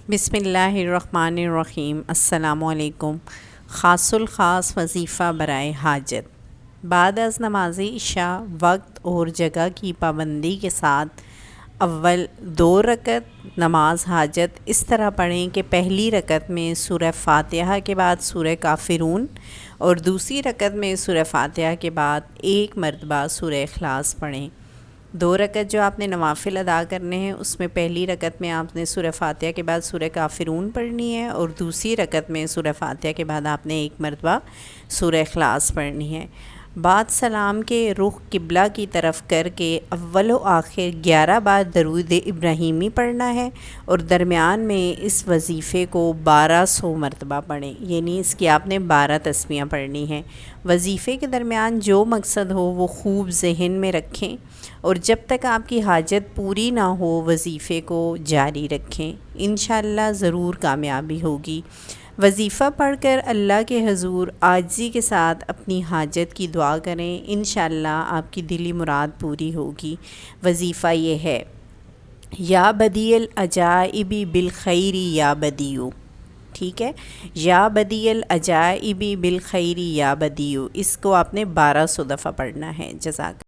بسم اللہ الرحمن الرحیم۔ السلام علیکم۔ خاص الخاص وظیفہ برائے حاجت۔ بعد از نماز عشاء وقت اور جگہ کی پابندی کے ساتھ اول 2 رکعت نماز حاجت اس طرح پڑھیں کہ پہلی رکعت میں سورہ فاتحہ کے بعد سورہ کافرون اور دوسری رکعت میں سورہ فاتحہ کے بعد 1 مرتبہ سورہ اخلاص پڑھیں۔ 2 رکعت جو آپ نے نوافل ادا کرنے ہیں اس میں پہلی رکعت میں آپ نے سورہ فاتحہ کے بعد سورہ کافرون پڑھنی ہے اور دوسری رکعت میں سورہ فاتحہ کے بعد آپ نے 1 مرتبہ سورہ اخلاص پڑھنی ہے۔ بعد سلام کے رخ قبلہ کی طرف کر کے اول و آخر 11 بار درود ابراہیمی پڑھنا ہے اور درمیان میں اس وظیفے کو 1200 مرتبہ پڑھیں، یعنی اس کی آپ نے 12 تسبیحیں پڑھنی ہیں۔ وظیفے کے درمیان جو مقصد ہو وہ خوب ذہن میں رکھیں اور جب تک آپ کی حاجت پوری نہ ہو وظیفے کو جاری رکھیں، انشاءاللہ ضرور کامیابی ہوگی۔ وظیفہ پڑھ کر اللہ کے حضور عاجزی کے ساتھ اپنی حاجت کی دعا کریں، انشاءاللہ آپ کی دلی مراد پوری ہوگی۔ وظیفہ یہ ہے: یا بدیع العجائب بالخیر یا بدیع، ٹھیک ہے، یا بدیع العجائب بالخیر یا بدیع، اس کو آپ نے 1200 دفعہ پڑھنا ہے۔ جزاک